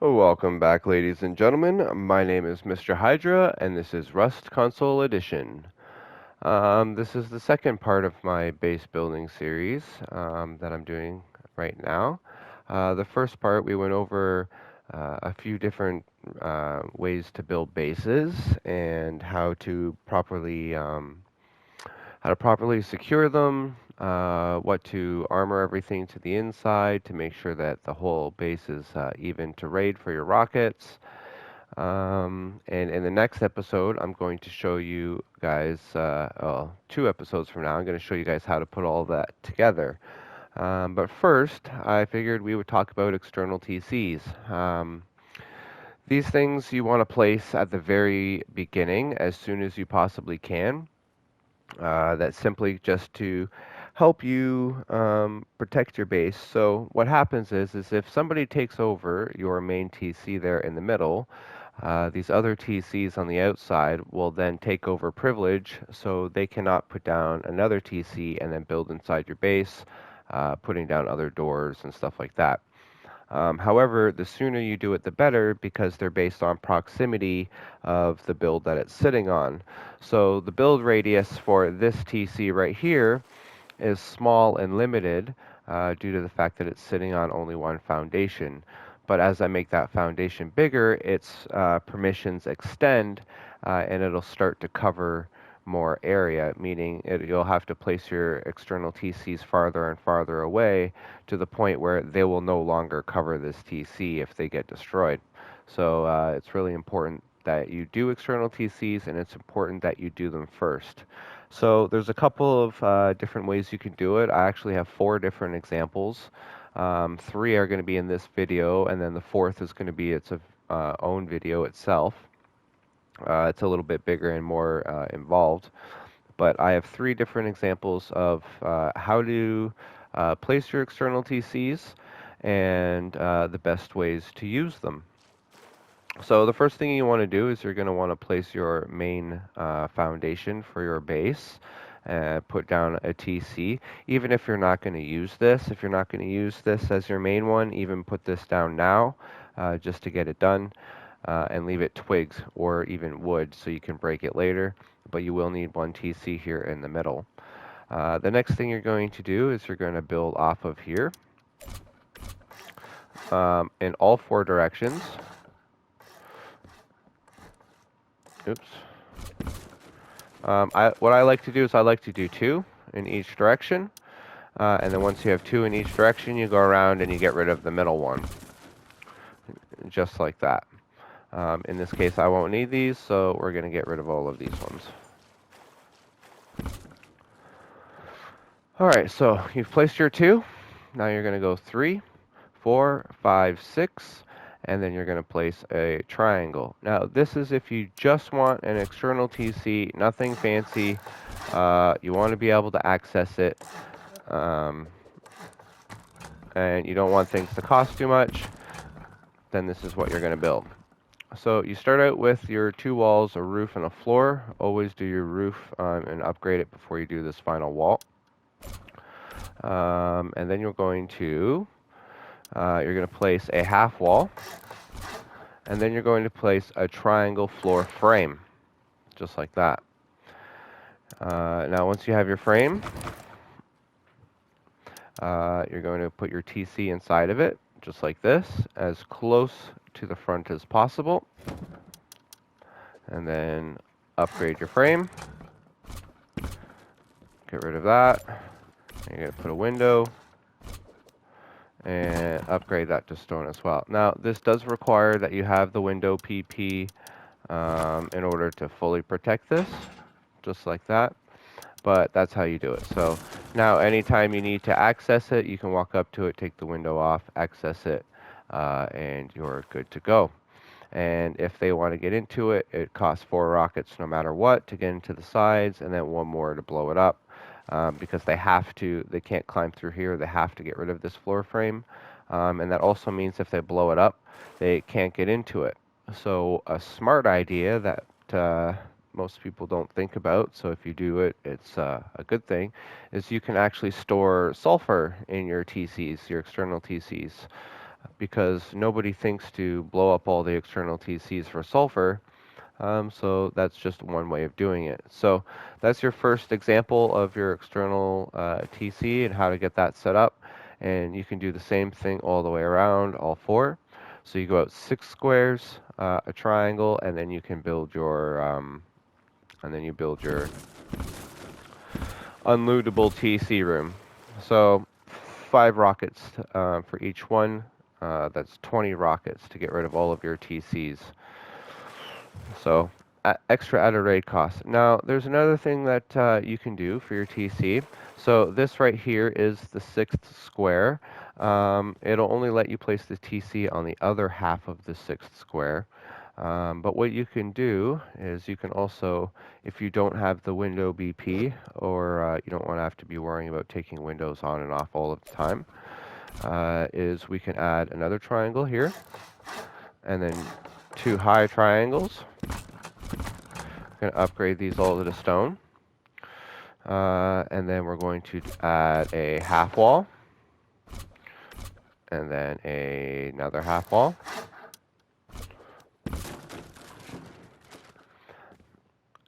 Welcome back, ladies and gentlemen. My name is Mr. Hydra, and this is Rust Console Edition. This is the second part of my base building series that I'm doing right now. The first part, we went over a few different ways to build bases and how to properly secure them, what to armor everything to the inside to make sure that the whole base is even to raid for your rockets. And in the next episode, I'm going to show you guys, 2 episodes from now, I'm going to show you guys how to put all that together. But first, I figured we would talk about external TCs. These things you want to place at the very beginning as soon as you possibly can. That's simply just to help you protect your base. So what happens is if somebody takes over your main TC there in the middle, these other TCs on the outside will then take over privilege, so they cannot put down another TC and then build inside your base, putting down other doors and stuff like that. However, the sooner you do it, the better, because they're based on proximity of the build that it's sitting on. So the build radius for this TC right here is small and limited due to the fact that it's sitting on only one foundation. But as I make that foundation bigger, its permissions extend and it'll start to cover more area, meaning you'll have to place your external TCs farther and farther away to the point where they will no longer cover this TC if they get destroyed. So it's really important that you do external TCs, and it's important that you do them first. So there's a couple of different ways you can do it. I actually have 4 different examples. 3 are going to be in this video, and then the 4th is going to be its own video itself. It's a little bit bigger and more involved, but I have 3 different examples of how to place your external TCs and the best ways to use them. So the first thing you want to do is you're going to want to place your main foundation for your base. Put down a TC. Even if you're not going to use this, if you're not going to use this as your main one, even put this down now just to get it done. And leave it twigs or even wood so you can break it later, but you will need one TC here in the middle. The next thing you're going to do is you're going to build off of here in all 4 directions. Oops. What I like to do is I like to do 2 in each direction, and then once you have 2 in each direction, you go around and you get rid of the middle one, just like that. In this case, I won't need these, so we're going to get rid of all of these ones. Alright, so you've placed your 2. Now you're going to go 3, 4, 5, 6, and then you're going to place a triangle. Now this is if you just want an external TC, nothing fancy. You want to be able to access it, and you don't want things to cost too much, then this is what you're going to build. So you start out with your 2 walls, a roof, and a floor. Always do your roof and upgrade it before you do this final wall. And then you're going to place a half wall, and then you're going to place a triangle floor frame, just like that. Now once you have your frame, you're going to put your TC inside of it, just like this, as close to the front as possible, and then upgrade your frame. Get rid of that. You're going to put a window and upgrade that to stone as well. Now this does require that you have the window PP in order to fully protect this, just like that, but that's how you do it. So now anytime you need to access it, you can walk up to it, take the window off, access it, and you're good to go. And if they want to get into it, it costs 4 rockets no matter what to get into the sides, and then 1 more to blow it up. Because they can't climb through here, they have to get rid of this floor frame. And that also means if they blow it up, they can't get into it. So a smart idea that most people don't think about, so if you do it, it's a good thing, is you can actually store sulfur in your TCs, your external TCs. because nobody thinks to blow up all the external TCs for sulfur. So that's just one way of doing it. So that's your first example of your external TC and how to get that set up. And you can do the same thing all the way around, all four. So you go out 6 squares, a triangle, and then you can build your unlootable TC room. So 5 rockets for each one. That's 20 rockets to get rid of all of your TCs. So extra added raid cost. Now there's another thing that you can do for your TC. So this right here is the 6th square. It'll only let you place the TC on the other half of the 6th square. But what you can do is you can also, if you don't have the window BP, or you don't want to have to be worrying about taking windows on and off all of the time, is we can add another triangle here, and then 2 high triangles. We're going to upgrade these all to stone. And then we're going to add a half wall, and then another half wall.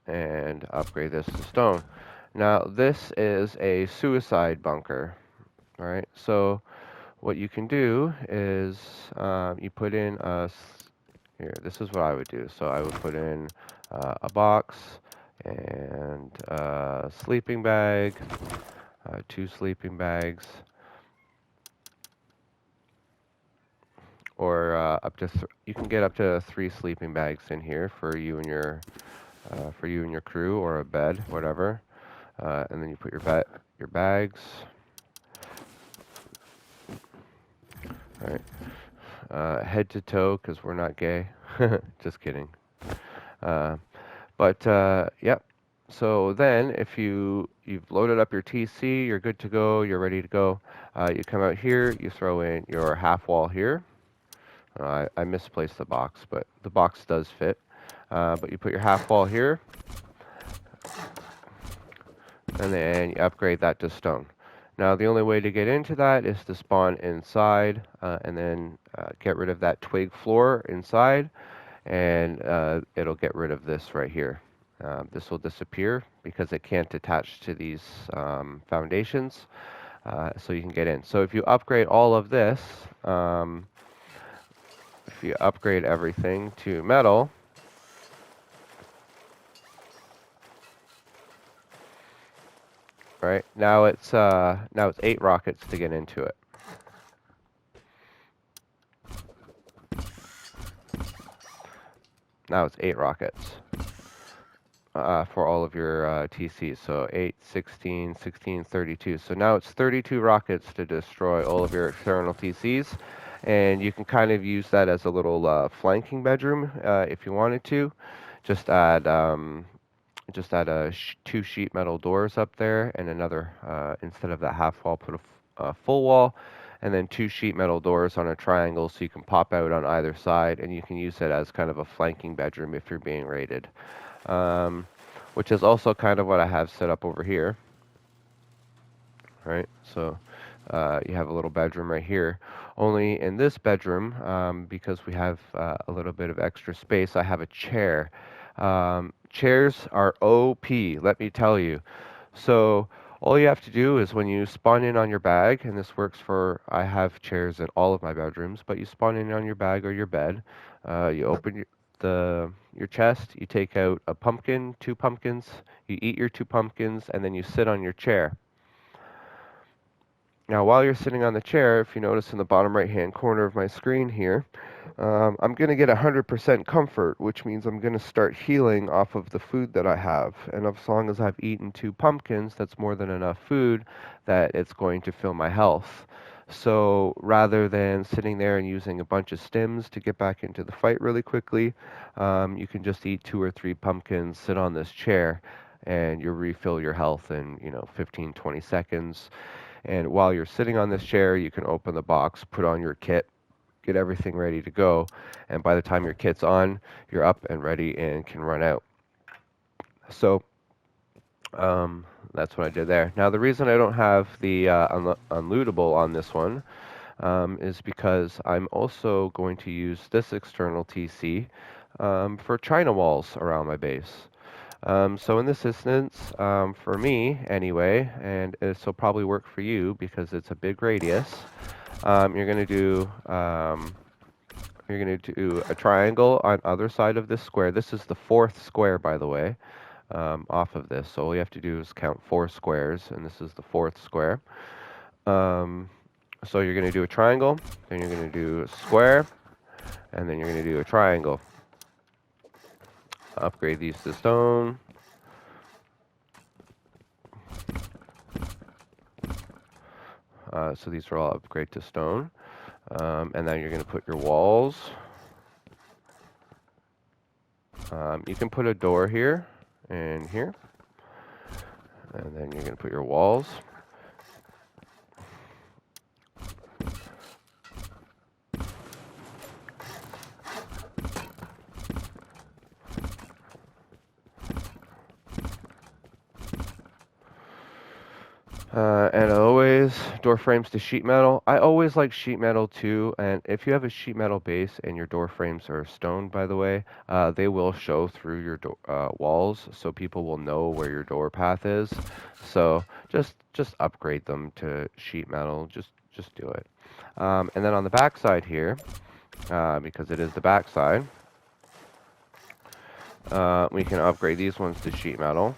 And upgrade this to stone. Now this is a suicide bunker. Alright, so what you can do is you put in here, this is what I would do. So I would put in a box and a sleeping bag, 2 sleeping bags, or you can get up to 3 sleeping bags in here for you and your crew, or a bed, whatever. And then you put your bags. All right, head to toe, because we're not gay. Just kidding. Yep. So then, if you've loaded up your TC, you're good to go. You're ready to go. You come out here. You throw in your half wall here. I misplaced the box, but the box does fit. But you put your half wall here, and then you upgrade that to stone. Now the only way to get into that is to spawn inside, and then get rid of that twig floor inside, and it'll get rid of this right here. This will disappear because it can't attach to these foundations, so you can get in. So if you upgrade all of this, if you upgrade everything to metal, right, now it's 8 rockets to get into it. Now it's 8 rockets for all of your TCs. So 8, 16, 16, 32. So now it's 32 rockets to destroy all of your external TCs. And you can kind of use that as a little flanking bedroom if you wanted to. Just add 2 sheet metal doors up there, and another, instead of that half wall, put a full wall, and then 2 sheet metal doors on a triangle, so you can pop out on either side, and you can use it as kind of a flanking bedroom if you're being raided. Which is also kind of what I have set up over here. Right, so you have a little bedroom right here. Only in this bedroom, because we have a little bit of extra space, I have a chair. Chairs are OP, let me tell you. So all you have to do is, when you spawn in on your bag, and this works for, I have chairs in all of my bedrooms, but you spawn in on your bag or your bed, you open your chest, you take out a pumpkin, 2 pumpkins, you eat your 2 pumpkins, and then you sit on your chair. Now, while you're sitting on the chair, if you notice in the bottom right-hand corner of my screen here, I'm going to get 100% comfort, which means I'm going to start healing off of the food that I have. And as long as I've eaten 2 pumpkins, that's more than enough food that it's going to fill my health. So rather than sitting there and using a bunch of stims to get back into the fight really quickly, you can just eat 2 or 3 pumpkins, sit on this chair, and you'll refill your health in 15, 20 seconds. And while you're sitting on this chair, you can open the box, put on your kit, get everything ready to go. And by the time your kit's on, you're up and ready and can run out. So that's what I did there. Now, the reason I don't have the unlootable on this one is because I'm also going to use this external TC for China walls around my base. So in this instance, for me anyway, and this will probably work for you because it's a big radius, you're going to do a triangle on other side of this square. This is the fourth square, by the way, off of this. So all you have to do is count 4 squares, and this is the fourth square. So you're going to do a triangle, then you're going to do a square, and then you're going to do a triangle. Upgrade these to stone. So these are all upgrade to stone. And then you're going to put your walls. You can put a door here and here. And then you're going to put your walls. And always door frames to sheet metal. I always like sheet metal too. And if you have a sheet metal base and your door frames are stone, by the way, they will show through your walls, so people will know where your door path is. So just upgrade them to sheet metal. Just do it. And then on the back side here, because it is the back side, we can upgrade these ones to sheet metal.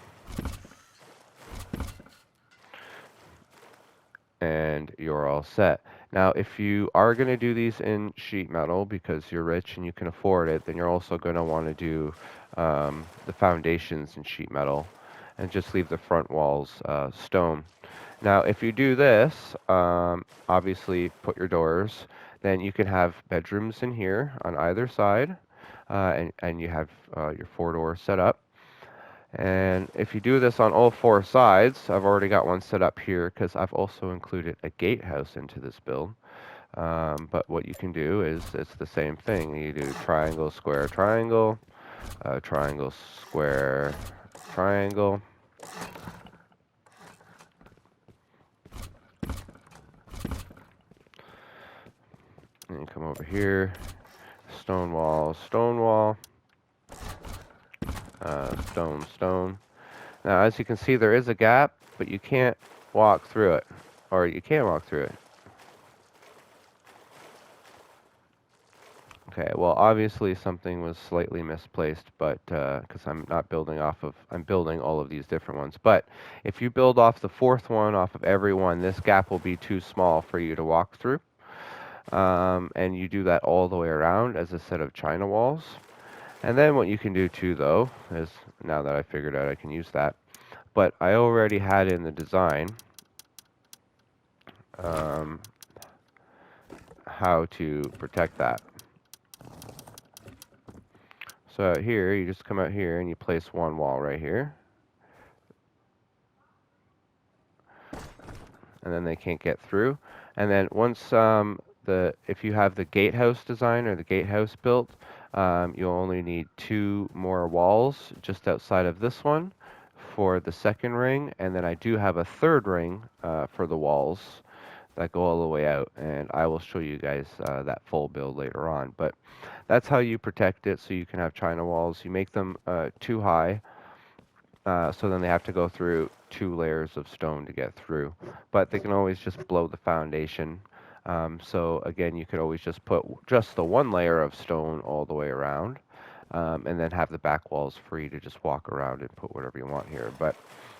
And you're all set. Now, if you are going to do these in sheet metal because you're rich and you can afford it, then you're also going to want to do the foundations in sheet metal and just leave the front walls stone. Now, if you do this, obviously put your doors, then you can have bedrooms in here on either side, and you have your 4 doors set up. And if you do this on all 4 sides, I've already got one set up here because I've also included a gatehouse into this build. But what you can do is it's the same thing. You do triangle, square, triangle, triangle, square, triangle. And you come over here, stone wall, stone wall. Stone, stone. Now, as you can see, there is a gap, but you can't walk through it. Or you can walk through it. Okay, well, obviously something was slightly misplaced, but because I'm not building off of, I'm building all of these different ones. But if you build off the 4th one, off of every one, this gap will be too small for you to walk through. And you do that all the way around as a set of China walls. And then what you can do too, though, is now that I figured out I can use that, but I already had in the design how to protect that. So out here, you just come out here and you place one wall right here. And then they can't get through. And then once if you have the gatehouse design or the gatehouse built, you'll only need 2 more walls just outside of this one for the 2nd ring. And then I do have a 3rd ring for the walls that go all the way out. And I will show you guys that full build later on. But that's how you protect it so you can have China walls. You make them too high. So then they have to go through 2 layers of stone to get through. But they can always just blow the foundation. So again, you could always just put just the 1 layer of stone all the way around. And then have the back walls free to just walk around and put whatever you want here. But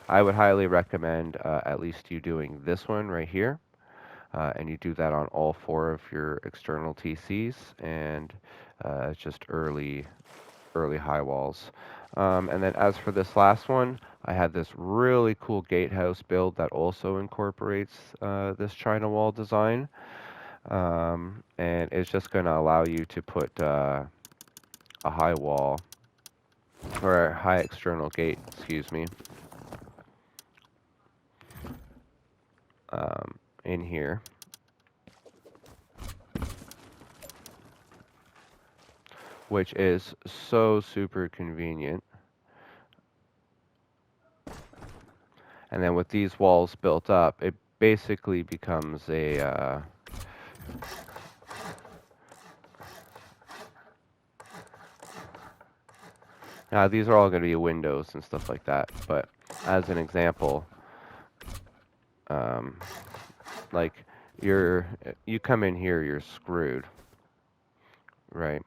I would highly recommend at least you doing this one right here. And you do that on all 4 of your external TCs. And it's just early high walls. And then as for this last one, I had this really cool gatehouse build that also incorporates this China wall design. And it's just going to allow you to put a high wall, or a high external gate, excuse me, in here. Which is so super convenient. And then with these walls built up, it basically becomes a Now these are all going to be windows and stuff like that, but as an example, um, like you come in here, you're screwed, right?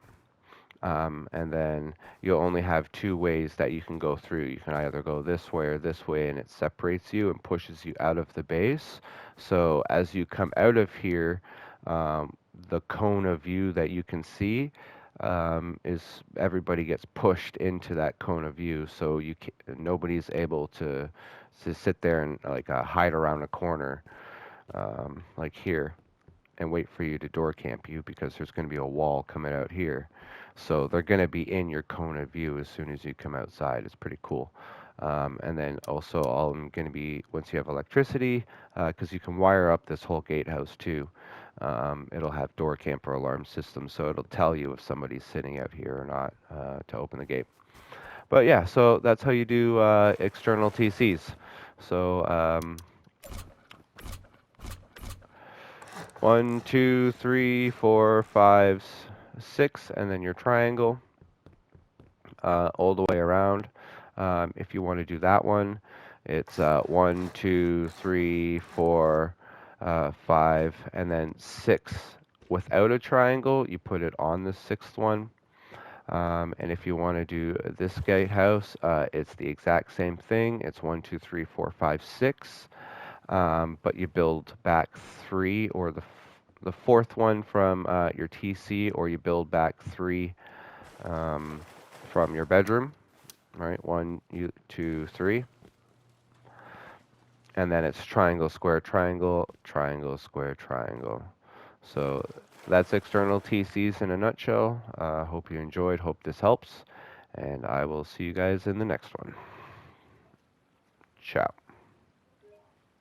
And then you'll only have two ways that you can go through. You can either go this way or this way, and it separates you and pushes you out of the base. So as you come out of here, the cone of view that you can see is everybody gets pushed into that cone of view. So nobody's able to sit there and like hide around a corner like here and wait for you to door camp you because there's going to be a wall coming out here. So they're going to be in your cone of view as soon as you come outside. It's pretty cool. And then also all I'm going to be, once you have electricity, because you can wire up this whole gatehouse too. It'll have door camper alarm systems, so it'll tell you if somebody's sitting out here or not to open the gate. But yeah, so that's how you do external TCs. So 1, 2, 3, 4, 5, 6, and then your triangle all the way around. If you want to do that one, it's 1, 2, 3, 4, 5, and then 6 without a triangle. You put it on the sixth one. And if you want to do this gatehouse, it's the exact same thing. It's 1, 2, 3, 4, 5, 6. But you build back 3 or the fourth one from your TC, or you build back 3 from your bedroom. Right, 1, 2, 3, and then it's triangle, square, triangle, triangle, square, triangle. So that's external TCs in a nutshell. Hope you enjoyed. Hope this helps, and I will see you guys in the next one. Ciao.